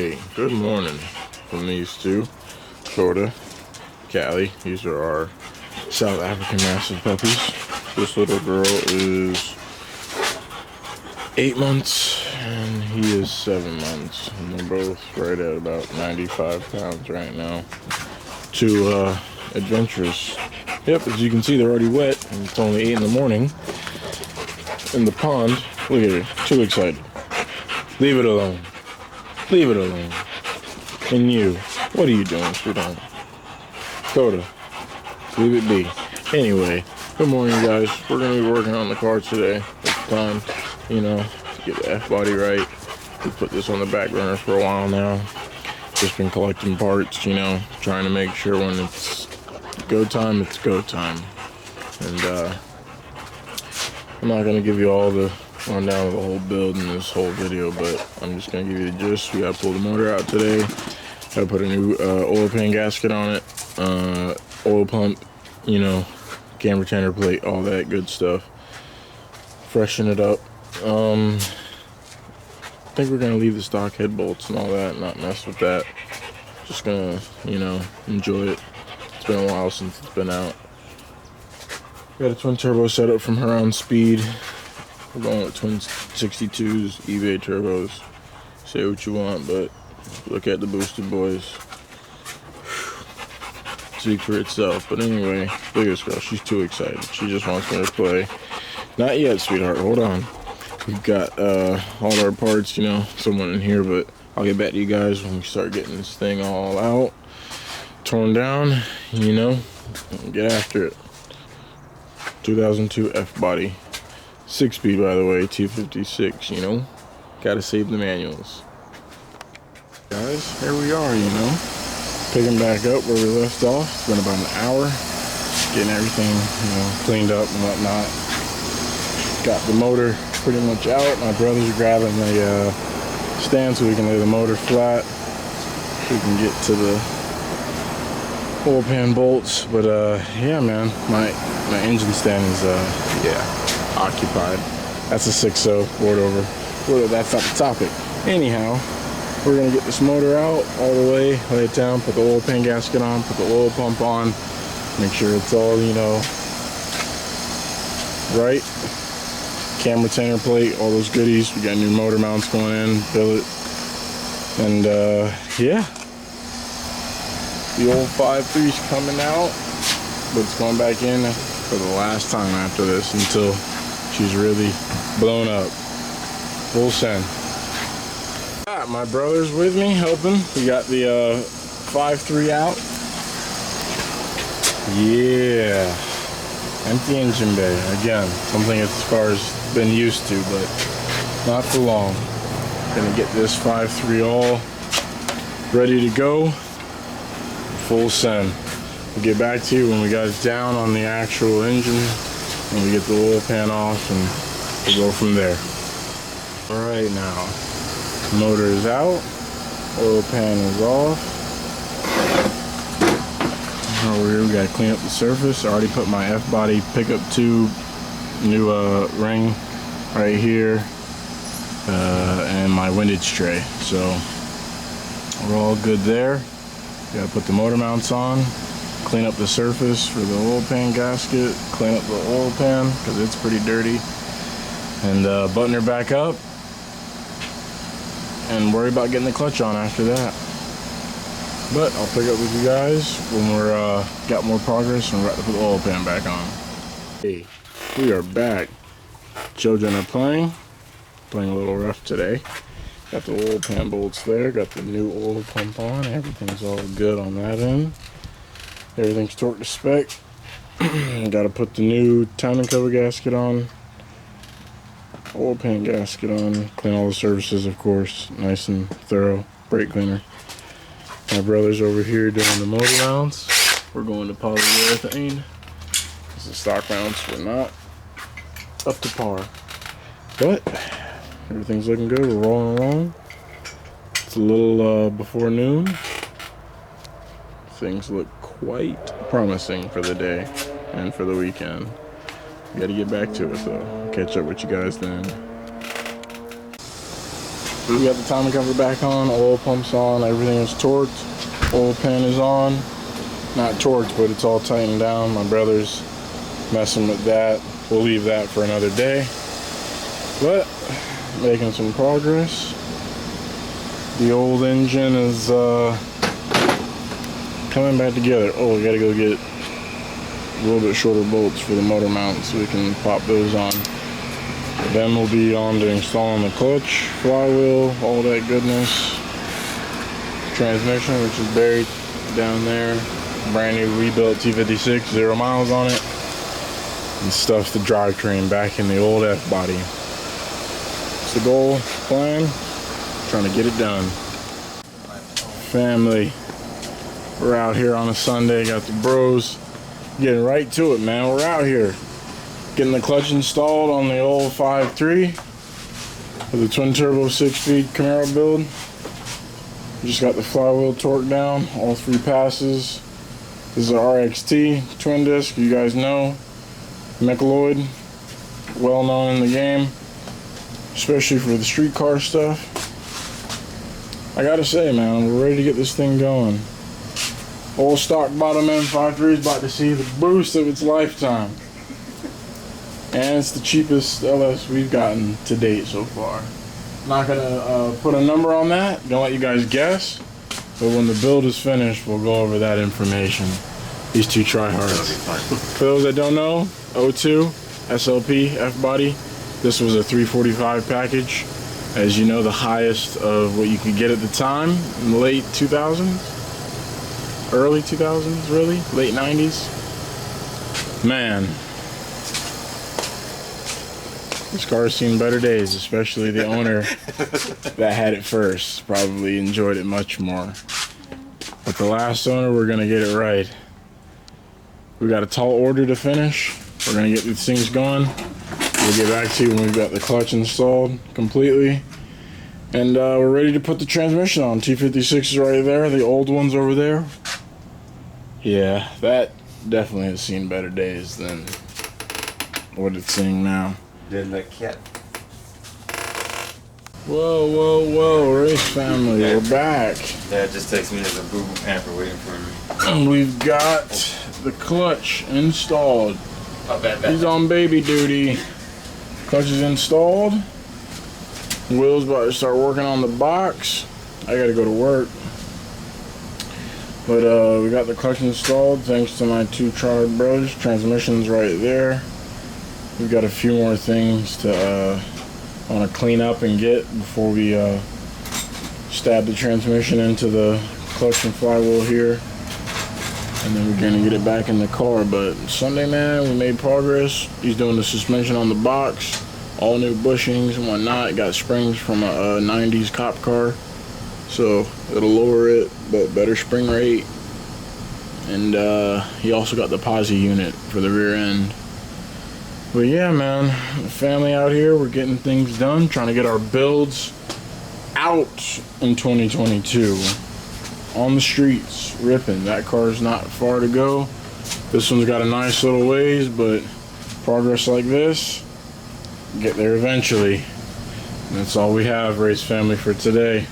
Hey, good morning from these two, Coda, Callie. These are our South African Mastiff puppies. This little girl is 8 months and he is 7 months. And they're both right at about 95 pounds right now. Two adventurous. Yep, as you can see, they're already wet and it's only 8 in the morning in the pond. Look at her, too excited. Leave it alone. Leave it alone. And you, what are you doing, sweetheart? Coda, leave it be. Anyway, good morning, guys. We're going to be working on the car today. It's time, you know, to get the F-body right. We put this on the back burner for a while now. Just been collecting parts, you know, trying to make sure when it's go time, it's go time. And I'm not going to give you all the rundown of the whole build in this whole video, but I'm just gonna give you the gist. We gotta pull the motor out today. Gotta put a new oil pan gasket on it, oil pump, you know, cam retainer plate, all that good stuff. Freshen it up. I think we're gonna leave the stock head bolts and all that, not mess with that. Just gonna, you know, enjoy it. It's been a while since it's been out. Got a twin turbo setup from Huron Speed. We're going with twin 62s, eBay turbos. Say what you want, but look at the boosted boys. Speak for itself. But anyway, look at this girl. She's too excited. She just wants me to play. Not yet, sweetheart. Hold on. We've got all our parts, you know, someone in here, but I'll get back to you guys when we start getting this thing all out, torn down, you know, and get after it. 2002 F-body. 6-speed, by the way, 256, you know. Gotta save the manuals. Guys, here we are, you know. Picking back up where we left off. It's been about an hour. Getting everything, you know, cleaned up and whatnot. Got the motor pretty much out. My brother's grabbing the stand so we can lay the motor flat. We can get to the oil pan bolts. But, yeah, man, my engine stand is, yeah, occupied. That's a 6.0 board over. Well, that's not the topic. Anyhow, we're gonna get this motor out all the way, lay it down, put the oil pan gasket on, put the oil pump on, make sure it's all, you know, right. Cam retainer plate, all those goodies. We got new motor mounts going in, billet, and yeah, the old 5.3's coming out, but it's going back in for the last time after this until she's really blown up. Full send. My brother's with me helping. We got the 5.3 out. Yeah. Empty engine bay. Again, something as far as been used to, but not for long. Gonna get this 5.3 all ready to go. Full send. We'll get back to you when we got it down on the actual engine. And we get the oil pan off and we'll go from there. Alright, now motor is out, oil pan is off. Over here we gotta clean up the surface. I already put my F-body pickup tube, new ring right here, and my windage tray. So we're all good there. Gotta put the motor mounts on. Clean up the surface for the oil pan gasket, clean up the oil pan because it's pretty dirty, and button her back up and worry about getting the clutch on after that. But I'll pick up with you guys when we're got more progress and we're about to put the oil pan back on. Hey, we are back. Children are playing a little rough today. Got the oil pan bolts there, got the new oil pump on, everything's all good on that end. Everything's torqued to spec. Got to put the new timing cover gasket on, oil pan gasket on, clean all the surfaces, of course, nice and thorough, brake cleaner. My brother's over here doing the motor mounts. We're going to polyurethane because the stock mounts were not up to par. But everything's looking good. We're rolling along. It's a little before noon. Things look quite promising for the day and for the weekend. We gotta get back to it though. Catch up with you guys then. We got the timing cover back on, oil pump's on, everything is torqued, oil pan is on. Not torqued, but it's all tightened down. My brother's messing with that. We'll leave that for another day. But making some progress. The old engine is coming back together. Oh, we gotta go get a little bit shorter bolts for the motor mount so we can pop those on. Then we'll be on to installing the clutch, flywheel, all that goodness. Transmission, which is buried down there. Brand new rebuilt T56, 0 miles on it. And stuff the drivetrain back in the old F-body. It's the goal, plan, trying to get it done. Family, we're out here on a Sunday, got the bros. Getting right to it, man. We're out here. Getting the clutch installed on the old 5.3 with the twin turbo 6-speed Camaro build. Just got the flywheel torqued down, all 3 passes. This is a RXT twin disc, you guys know. Micheloid, well known in the game, especially for the street car stuff. I gotta say, man, we're ready to get this thing going. Old stock bottom end 5.3 is about to see the boost of its lifetime. And it's the cheapest LS we've gotten to date so far. Not gonna put a number on that, gonna let you guys guess. But when the build is finished, we'll go over that information. These two tryhards. For those that don't know, 02, SLP, F-body. This was a 345 package. As you know, the highest of what you could get at the time in the late 2000s. Early 2000s, really? Late 90s? Man. This car's seen better days, especially the owner that had it first. Probably enjoyed it much more. But the last owner, we're gonna get it right. We got a tall order to finish. We're gonna get these things going. We'll get back to you when we've got the clutch installed completely. And we're ready to put the transmission on. T56 is right there, the old one's over there. Yeah, that definitely has seen better days than what it's seeing now. Didn't that cat? Whoa, whoa, whoa, race family, we're back. Dad just texted me there's a boo-boo pamper waiting for me. And we've got the clutch installed. He's on baby duty. Clutch is installed. Will's about to start working on the box. I gotta go to work. But we got the clutch installed thanks to my 2 tryhard brothers. Transmission's right there. We've got a few more things to want to clean up and get before we stab the transmission into the clutch and flywheel here. And then we're gonna get it back in the car. But Sunday, man, we made progress. He's doing the suspension on the box, all new bushings and whatnot. Got springs from a 90s cop car, so it'll lower it, but better spring rate. And he also got the posi unit for the rear end. But yeah, man, the family out here, we're getting things done, trying to get our builds out in 2022. On the streets, ripping. That car's not far to go. This one's got a nice little ways, but progress like this, get there eventually. And that's all we have, race family, for today.